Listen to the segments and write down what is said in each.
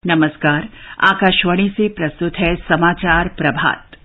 नमस्कार। आकाशवाणी से प्रस्तुत है समाचार प्रभात।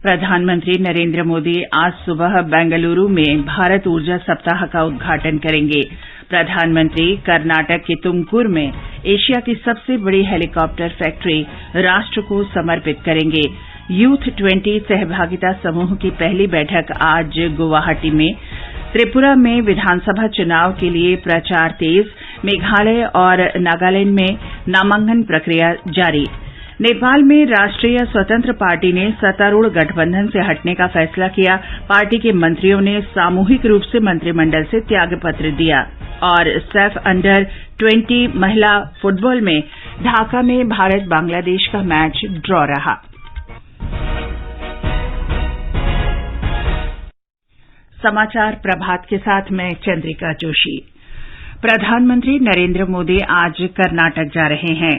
प्रधानमंत्री नरेंद्र मोदी आज सुबह बेंगलुरु में भारत ऊर्जा सप्ताह का उद्घाटन करेंगे। प्रधानमंत्री कर्नाटक के तुमकुर में एशिया की सबसे बड़ी हेलीकॉप्टर फैक्ट्री राष्ट्र को समर्पित करेंगे। यूथ 20 सहभागिता समूह की पहली बैठक आज गुवाहाटी में। त्रिपुरा में विधानसभा चुनाव के लिए प्रचार तेज। मेघालय और नागालैंड में नामांकन प्रक्रिया जारी। नेपाल में राष्ट्रीय स्वतंत्र पार्टी ने सत्तारूढ़ गठबंधन से हटने का फैसला किया। पार्टी के मंत्रियों ने सामूहिक रूप से मंत्रिमंडल से त्यागपत्र दिया। और सैफ अंडर 20 महिला फुटबॉल में ढाका में भारत बांग्लादेश का मैच ड्रॉ रहा। समाचार प्रभात के साथ मैं चंद्रिका जोशी। प्रधानमंत्री नरेंद्र मोदी आज कर्नाटक जा रहे हैं।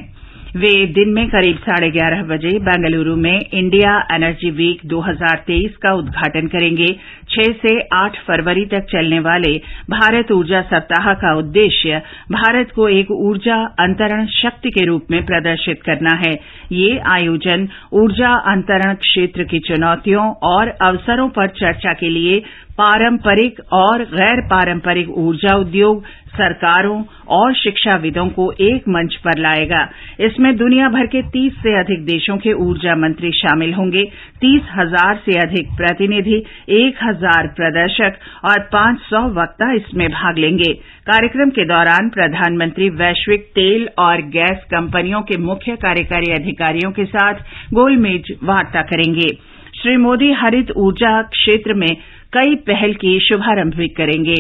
वे दिन में करीब 11:30 बजे बेंगलुरु में इंडिया एनर्जी वीक 2023 का उद्घाटन करेंगे। 6 से 8 फरवरी तक चलने वाले भारत ऊर्जा सप्ताह का उद्देश्य भारत को एक ऊर्जा अंतरण शक्ति के रूप में प्रदर्शित करना है। ये आयोजन ऊर्जा अंतरण क्षेत्र की चुनौतियों और अवसरों पर चर्चा के लिए पारंपरिक और गैर पारंपरिक ऊर्जा उद्योग, सरकारों और शिक्षाविदों को एक मंच पर लाएगा। इसमें दुनिया भर के 30 से अधिक देशों के ऊर्जा मंत्री शामिल होंगे। 30,000 से अधिक प्रतिनिधि, 1,000 प्रदर्शक और 500 वक्ता इसमें भाग लेंगे। कार्यक्रम के दौरान प्रधानमंत्री वैश्विक तेल और गैस कंपनियों के मुख्य कार्यकारी अधिकारियों के साथ गोलमेज वार्ता करेंगे। श्री मोदी हरित ऊर्जा क्षेत्र में कई पहल की शुभारंभ भी करेंगे।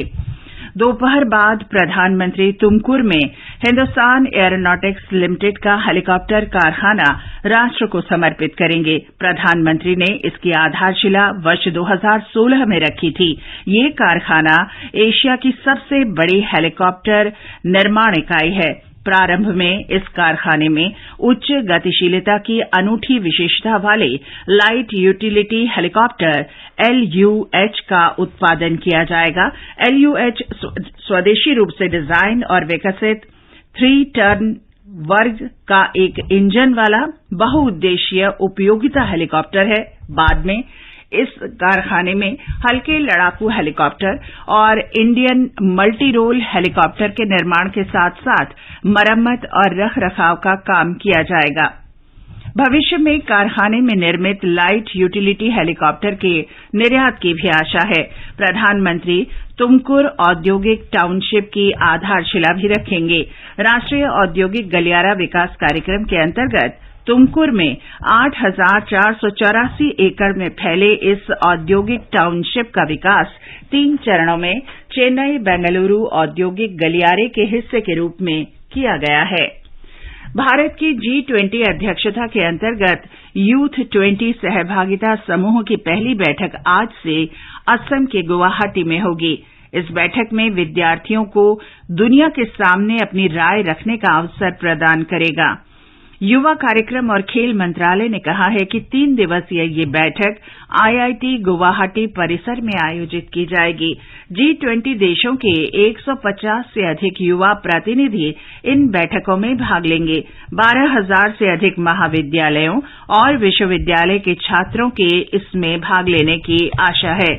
दोपहर बाद प्रधानमंत्री तुमकुर में हिंदुस्तान एयरोनॉटिक्स लिमिटेड का हेलीकॉप्टर कारखाना राष्ट्र को समर्पित करेंगे। प्रधानमंत्री ने इसकी आधारशिला वर्ष 2016 में रखी थी। ये कारखाना एशिया की सबसे बड़ी हेलीकॉप्टर निर्माण इकाई है। प्रारंभ में इस कारखाने में उच्च गतिशीलता की अनूठी विशेषता वाले लाइट यूटिलिटी हेलीकॉप्टर LUH का उत्पादन किया जाएगा। LUH स्वदेशी रूप से डिजाइन और विकसित 3 टन वर्ग का एक इंजन वाला बहुउद्देशीय उपयोगिता हेलीकॉप्टर है। बाद में इस कारखाने में हल्के लड़ाकू हेलीकॉप्टर और इंडियन मल्टी रोल हेलीकॉप्टर के निर्माण के साथ साथ मरम्मत और रखरखाव का काम किया जाएगा। भविष्य में कारखाने में निर्मित लाइट यूटिलिटी हेलीकॉप्टर के निर्यात की भी आशा है। प्रधानमंत्री तुमकुर औद्योगिक टाउनशिप की आधारशिला भी रखेंगे। राष्ट्रीय औद्योगिक गलियारा विकास कार्यक्रम के अंतर्गत तुमकुर में 8,484 एकड़ में फैले इस औद्योगिक टाउनशिप का विकास 3 चरणों में चेन्नई बेंगलुरु औद्योगिक गलियारे के हिस्से के रूप में किया गया है। भारत की G20 अध्यक्षता के अंतर्गत यूथ 20 सहभागिता समूह की पहली बैठक आज से असम के गुवाहाटी में होगी। इस बैठक में विद्यार्थियों को दुनिया के सामने अपनी राय रखने का अवसर प्रदान करेगा। युवा कार्यक्रम और खेल मंत्रालय ने कहा है कि 3 दिवसीय ये बैठक IIT गुवाहाटी परिसर में आयोजित की जाएगी। G20 देशों के 150 से अधिक युवा प्रतिनिधि इन बैठकों में भाग लेंगे। 12,000 से अधिक महाविद्यालयों और विश्वविद्यालय के छात्रों के इसमें भाग लेने की आशा है।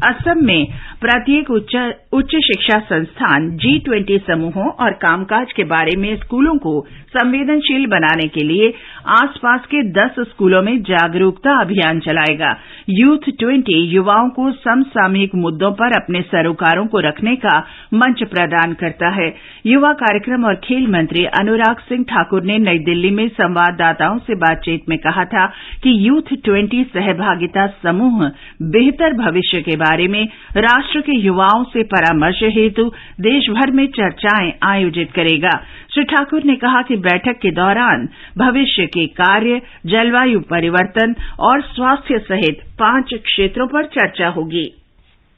असम में प्रत्येक उच्च शिक्षा संस्थान G20 समूहों और कामकाज के बारे में स्कूलों को संवेदनशील बनाने के लिए आसपास के 10 स्कूलों में जागरूकता अभियान चलाएगा। यूथ 20 युवाओं को समसामयिक मुद्दों पर अपने सरोकारों को रखने का मंच प्रदान करता है। युवा कार्यक्रम और खेल मंत्री अनुराग सिंह ठाकुर ने नई दिल्ली में संवाददाताओं से बातचीत में कहा था कि यूथ 20 सहभागिता समूह बेहतर भविष्य के बारे में राष्ट्र के युवाओं से परामर्श हेतु देश भर में चर्चाएं आयोजित करेगा। श्री ठाकुर ने कहा कि बैठक के दौरान भविष्य के कार्य, जलवायु परिवर्तन और स्वास्थ्य सहित 5 क्षेत्रों पर चर्चा होगी।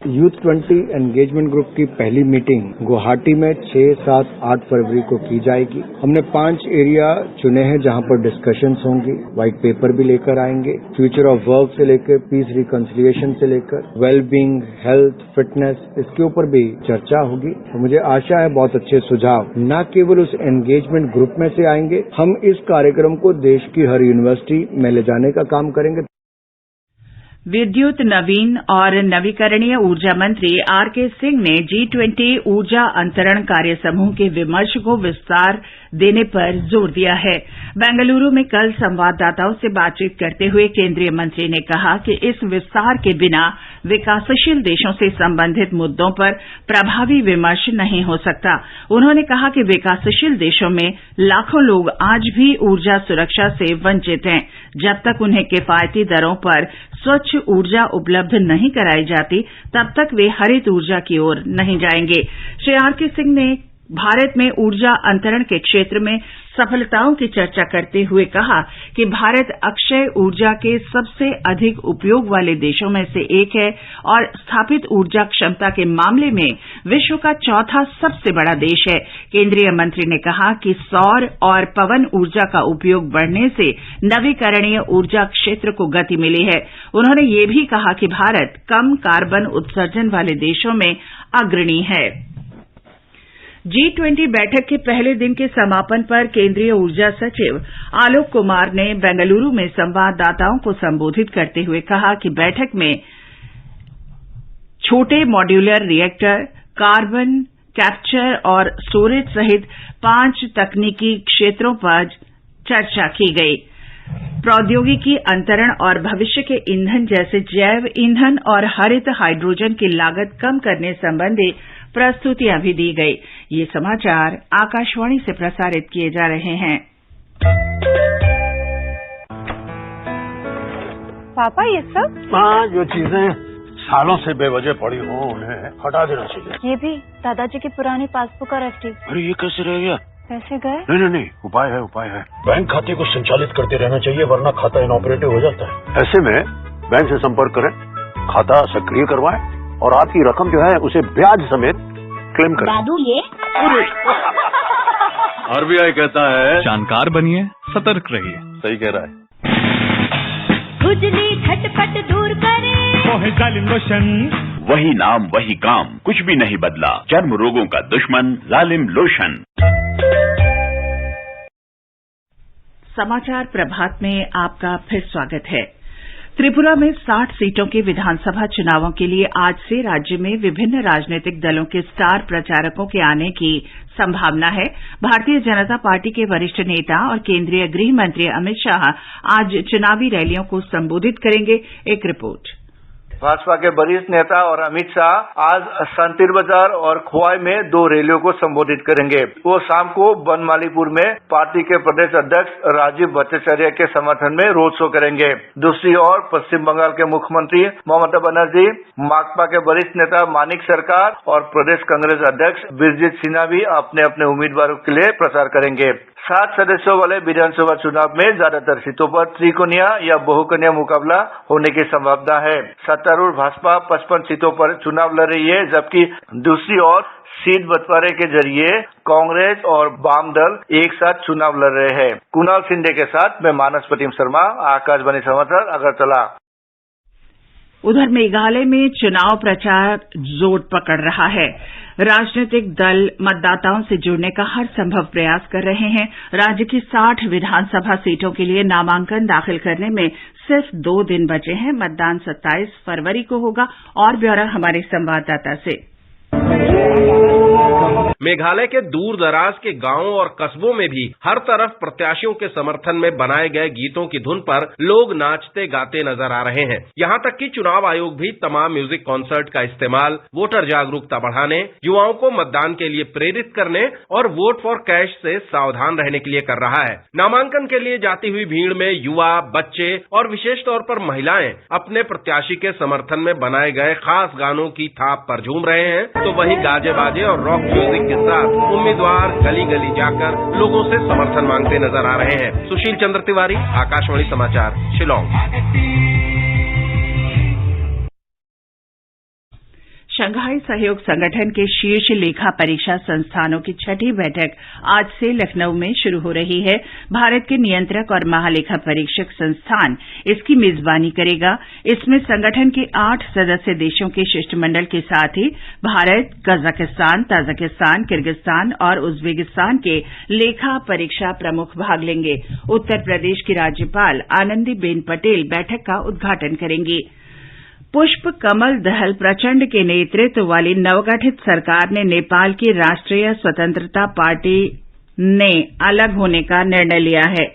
यूथ 20 एंगेजमेंट ग्रुप की पहली मीटिंग गुवाहाटी में 6, 7, 8 फरवरी को की जाएगी। हमने 5 एरिया चुने हैं जहां पर डिस्कशंस होंगी, व्हाइट पेपर भी लेकर आएंगे, फ्यूचर ऑफ वर्क से लेकर पीस रिकंसिलिएशन से लेकर वेल बीइंग, हेल्थ, फिटनेस, इसके ऊपर भी चर्चा होगी। तो मुझे आशा है बहुत अच्छे सुझाव न केवल उस एंगेजमेंट ग्रुप में से आएंगे, हम इस कार्यक्रम को देश की हर यूनिवर्सिटी में ले जाने का काम करेंगे। विद्युत, नवीन और नवीकरणीय ऊर्जा मंत्री आरके सिंह ने G20 ऊर्जा अंतरण कार्य समूह के विमर्श को विस्तार देने पर जोर दिया है। बेंगलुरु में कल संवाददाताओं से बातचीत करते हुए केंद्रीय मंत्री ने कहा कि इस विस्तार के बिना विकासशील देशों से संबंधित मुद्दों पर प्रभावी विमर्श नहीं हो सकता। उन्होंने कहा कि विकासशील देशों में लाखों लोग आज भी ऊर्जा सुरक्षा से वंचित हैं। जब तक उन्हें किफायती दरों पर स्वच्छ ऊर्जा उपलब्ध नहीं कराई जाती, तब तक वे हरित ऊर्जा की ओर नहीं जाएंगे। श्री आरके सिंह ने भारत में ऊर्जा अंतरण के क्षेत्र में सफलताओं की चर्चा करते हुए कहा कि भारत अक्षय ऊर्जा के सबसे अधिक उपयोग वाले देशों में से एक है और स्थापित ऊर्जा क्षमता के मामले में विश्व का चौथा सबसे बड़ा देश है। केंद्रीय मंत्री ने कहा कि सौर और पवन ऊर्जा का उपयोग बढ़ने से नवीकरणीय ऊर्जा क्षेत्र को गति मिली है। उन्होंने ये भी कहा कि भारत कम कार्बन उत्सर्जन वाले देशों में अग्रणी है। G20 बैठक के पहले दिन के समापन पर केंद्रीय ऊर्जा सचिव आलोक कुमार ने बेंगलुरु में संवाददाताओं को संबोधित करते हुए कहा कि बैठक में छोटे मॉड्यूलर रिएक्टर, कार्बन कैप्चर और स्टोरेज सहित 5 तकनीकी क्षेत्रों पर चर्चा की गई। प्रौद्योगिकी अंतरण और भविष्य के ईंधन जैसे जैव ईंधन और हरित हाइड्रोजन की लागत कम करने संबंधी प्रस्तुतियां भी दी गई। ये समाचार आकाशवाणी से प्रसारित किए जा रहे हैं। पापा ये सब? हाँ, जो चीजें सालों से बेवजह पड़ी हो उन्हें हटा देना चाहिए। ये भी दादाजी की पुरानी पासबुक और एफडी। अरे ये कैसे रह गया? पैसे गए? नहीं, उपाय है। बैंक खाते को संचालित करते रहना चाहिए, वरना खाता इनऑपरेटिव हो जाता है। ऐसे में बैंक से संपर्क करें, खाता सक्रिय करवाएं और आपकी रकम जो है उसे ब्याज समेत क्लेम करें। दादू ये आरबीआई कहता है जानकार बनिए, सतर्क रहिए। सही कह रहा है। खुजली झटपट दूर करे, जालिम लोशन, वही नाम वही काम, कुछ भी नहीं बदला। चर्म रोगों का दुश्मन लालिम लोशन। समाचार प्रभात में आपका फिर स्वागत है। त्रिपुरा में 60 सीटों के विधानसभा चुनावों के लिए आज से राज्य में विभिन्न राजनीतिक दलों के स्टार प्रचारकों के आने की संभावना है। भारतीय जनता पार्टी के वरिष्ठ नेता और केंद्रीय गृह मंत्री अमित शाह आज चुनावी रैलियों को संबोधित करेंगे। एक रिपोर्ट। भाजपा के वरिष्ठ नेता और अमित शाह आज संतिर बाजार और खोवाई में 2 रैलियों को संबोधित करेंगे। वो शाम को बनमालीपुर में पार्टी के प्रदेश अध्यक्ष राजीव भट्टाचार्य के समर्थन में रोड शो करेंगे। दूसरी ओर पश्चिम बंगाल के मुख्यमंत्री ममता बनर्जी, माकपा के वरिष्ठ नेता मानिक सरकार और प्रदेश कांग्रेस अध्यक्ष बिरजीत सिन्हा भी अपने अपने उम्मीदवारों के लिए प्रचार करेंगे। 7 सदस्यों वाले विधानसभा चुनाव में ज्यादातर सीटों पर त्रिकोणीय या बहुकोणीय मुकाबला होने की संभावना है। सत्तारूढ़ भाजपा 55 सीटों पर चुनाव लड़ रही है, जबकि दूसरी ओर सीट बंटवारे के जरिए कांग्रेस और वाम दल एक साथ चुनाव लड़ रहे हैं। कुणाल शिंदे के साथ मैं मानस प्रतिम शर्मा, आकाशवाणी समाचार, अगरतला। उधर मेघालय में चुनाव प्रचार जोर पकड़ रहा है। राजनीतिक दल मतदाताओं से जुड़ने का हर संभव प्रयास कर रहे हैं। राज्य की 60 विधानसभा सीटों के लिए नामांकन दाखिल करने में सिर्फ 2 दिन बचे हैं। मतदान 27 फरवरी को होगा। और ब्यौरा हमारे संवाददाता से। मेघालय के दूर दराज के गांवों और कस्बों में भी हर तरफ प्रत्याशियों के समर्थन में बनाए गए गीतों की धुन पर लोग नाचते गाते नजर आ रहे हैं। यहां तक कि चुनाव आयोग भी तमाम म्यूजिक कॉन्सर्ट का इस्तेमाल वोटर जागरूकता बढ़ाने, युवाओं को मतदान के लिए प्रेरित करने और वोट फॉर कैश से सावधान रहने के लिए कर रहा है। नामांकन के लिए जाती हुई भीड़ में युवा, बच्चे और विशेष तौर पर महिलाएं अपने प्रत्याशी के समर्थन में बनाए गए खास गानों की थाप पर झूम रहे हैं, तो वहीं गाजे बाजे और रॉक म्यूजिक के साथ उम्मीदवार गली गली जाकर लोगों से समर्थन मांगते नजर आ रहे हैं। सुशील चंद्र तिवारी, आकाशवाणी समाचार, शिलांग। शंघाई सहयोग संगठन के शीर्ष लेखा परीक्षा संस्थानों की छठी बैठक आज से लखनऊ में शुरू हो रही है। भारत के नियंत्रक और महालेखा परीक्षक संस्थान इसकी मेजबानी करेगा। इसमें संगठन के 8 सदस्य देशों के शिष्टमंडल के साथ ही भारत, कजाकिस्तान, ताजिकिस्तान, किर्गिस्तान और उज्बेकिस्तान के लेखा परीक्षा प्रमुख भाग लेंगे। उत्तर प्रदेश की राज्यपाल आनंदीबेन पटेल बैठक का उद्घाटन करेंगी। पुष्प कमल दहल प्रचंड के नेतृत्व वाली नवगठित सरकार ने नेपाल की राष्ट्रीय स्वतंत्रता पार्टी ने अलग होने का निर्णय लिया है।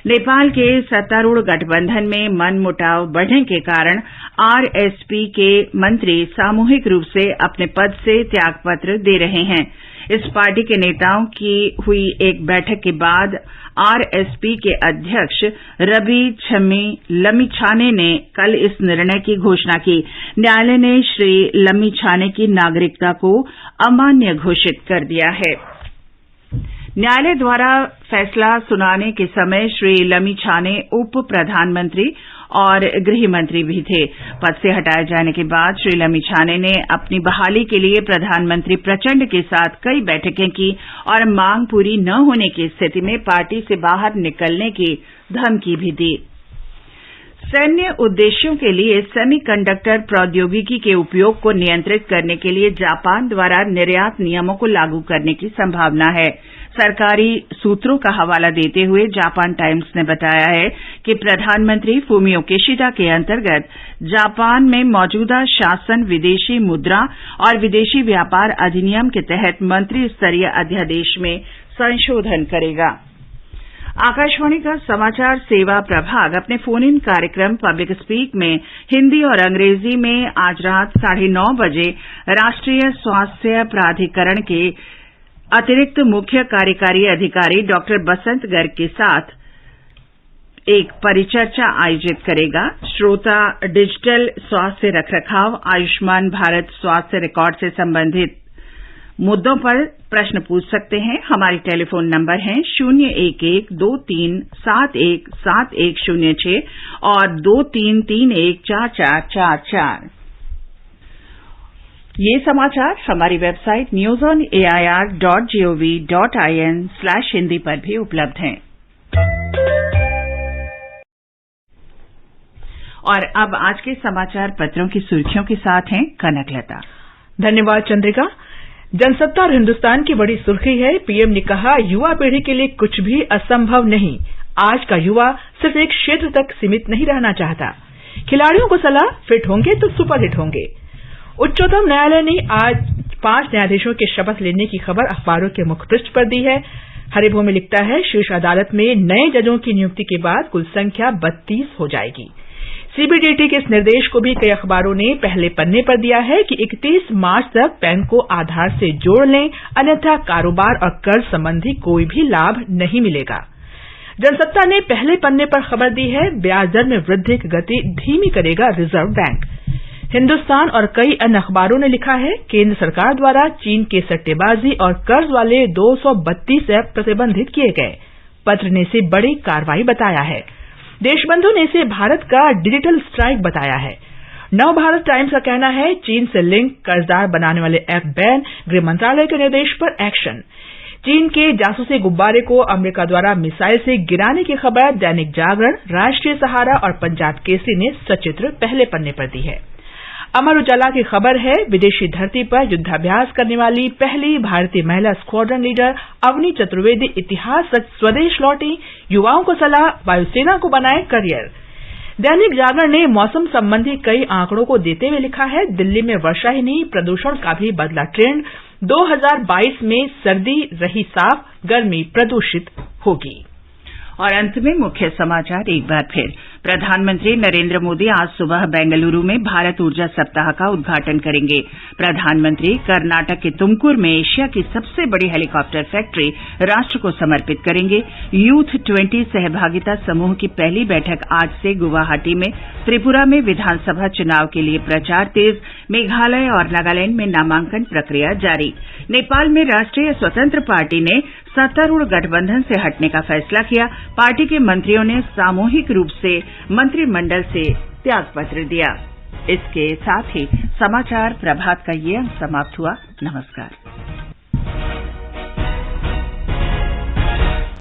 नेपाल के सत्तारूढ़ गठबंधन में मनमुटाव बढ़ने के कारण आरएसपी के मंत्री सामूहिक रूप से अपने पद से त्यागपत्र दे रहे हैं। इस पार्टी के नेताओं की हुई एक बैठक के बाद आरएसपी के अध्यक्ष रवि लमिछाने ने कल इस निर्णय की घोषणा की। न्यायालय ने श्री लमिछाने की नागरिकता को अमान्य घोषित कर दिया है। न्यायालय द्वारा फैसला सुनाने के समय श्री लमिछाने उप प्रधानमंत्री और गृह मंत्री भी थे। पद से हटाए जाने के बाद श्री लमिछाने ने अपनी बहाली के लिए प्रधानमंत्री प्रचंड के साथ कई बैठकें की और मांग पूरी न होने की स्थिति में पार्टी से बाहर निकलने की धमकी भी दी। सैन्य उद्देश्यों के लिए सेमीकंडक्टर प्रौद्योगिकी के उपयोग को नियंत्रित करने के लिए जापान द्वारा निर्यात नियमों को लागू करने की संभावना है। सरकारी सूत्रों का हवाला देते हुए जापान टाइम्स ने बताया है कि प्रधानमंत्री फूमियो किशिदा के अंतर्गत जापान में मौजूदा शासन विदेशी मुद्रा और विदेशी व्यापार अधिनियम के तहत मंत्री स्तरीय अध्यादेश में संशोधन करेगा। आकाशवाणी का समाचार सेवा प्रभाग अपने फोन इन कार्यक्रम पब्लिक स्पीक में हिंदी और अंग्रेजी में आज रात 9:30 बजे राष्ट्रीय स्वास्थ्य प्राधिकरण के अतिरिक्त मुख्य कार्यकारी अधिकारी डॉक्टर बसंत गर्ग के साथ एक परिचर्चा आयोजित करेगा। श्रोता डिजिटल स्वास्थ्य रखरखाव, आयुष्मान भारत स्वास्थ्य रिकॉर्ड से संबंधित मुद्दों पर प्रश्न पूछ सकते हैं। हमारी टेलीफोन नंबर है 01123717106 और 23314444। ये समाचार हमारी वेबसाइट newsonair.gov.in/hindi पर भी उपलब्ध हैं। और अब आज के समाचार पत्रों की सुर्खियों के साथ हैं कनकलता। धन्यवाद चंद्रिका। जनसत्ता और हिंदुस्तान की बड़ी सुर्खी है, पीएम ने कहा युवा पीढ़ी के लिए कुछ भी असंभव नहीं। आज का युवा सिर्फ एक क्षेत्र तक सीमित नहीं रहना चाहता। खिलाड़ियों को सलाह, फिट होंगे तो सुपरहिट होंगे। उच्चतम न्यायालय ने आज 5 न्यायाधीशों के शपथ लेने की खबर अखबारों के मुखपृष्ठ पर दी है। हरिभूमि लिखता है शीर्ष अदालत में नए जजों की नियुक्ति के बाद कुल संख्या 32 हो जाएगी। सीबीडीटी के इस निर्देश को भी कई अखबारों ने पहले पन्ने पर दिया है कि 31 मार्च तक पैन को आधार से जोड़ लें, अन्यथा कारोबार और कर्ज संबंधी कोई भी लाभ नहीं मिलेगा। जनसत्ता ने पहले पन्ने पर खबर दी है ब्याज दर में वृद्धि की गति धीमी करेगा रिजर्व बैंक। हिंदुस्तान और कई अन्य अखबारों ने लिखा है केंद्र सरकार द्वारा चीन के सट्टेबाजी और कर्ज वाले 232 ऐप प्रतिबंधित किए गए। पत्र ने इसे बड़ी कार्रवाई बताया है। देशबंधु ने इसे भारत का डिजिटल स्ट्राइक बताया है। नव भारत टाइम्स का कहना है चीन से लिंक कर्जदार बनाने वाले ऐप बैन, गृह मंत्रालय के निर्देश पर एक्शन। चीन के जासूसी गुब्बारे को अमेरिका द्वारा मिसाइल से गिराने की खबर दैनिक जागरण, राष्ट्रीय सहारा और पंजाब केसरी ने सचित्र पहले पन्ने पर दी है। अमर उजाला की खबर है विदेशी धरती पर युद्धाभ्यास करने वाली पहली भारतीय महिला स्क्वाड्रन लीडर अवनी चतुर्वेदी इतिहास रच स्वदेश लौटी, युवाओं को सलाह वायुसेना को बनाए करियर। दैनिक जागरण ने मौसम संबंधी कई आंकड़ों को देते हुए लिखा है दिल्ली में वर्षा ही नहीं प्रदूषण का भी बदला ट्रेंड, 2022 में सर्दी रही साफ, गर्मी प्रदूषित होगी। और अंत में मुख्य समाचार एक बार फिर। प्रधानमंत्री नरेंद्र मोदी आज सुबह बेंगलुरु में भारत ऊर्जा सप्ताह का उद्घाटन करेंगे। प्रधानमंत्री कर्नाटक के तुमकुर में एशिया की सबसे बड़ी हेलीकॉप्टर फैक्ट्री राष्ट्र को समर्पित करेंगे। यूथ 20 सहभागिता समूह की पहली बैठक आज से गुवाहाटी में। त्रिपुरा में विधानसभा चुनाव के लिए प्रचार तेज। मेघालय और नागालैंड में नामांकन प्रक्रिया जारी। नेपाल में राष्ट्रीय स्वतंत्र पार्टी ने सत्तारूढ़ गठबंधन से हटने का फैसला किया। पार्टी के मंत्रियों ने सामूहिक रूप से मंत्रिमंडल से त्यागपत्र दिया। इसके साथ ही समाचार प्रभात का ये अंक समाप्त हुआ। नमस्कार।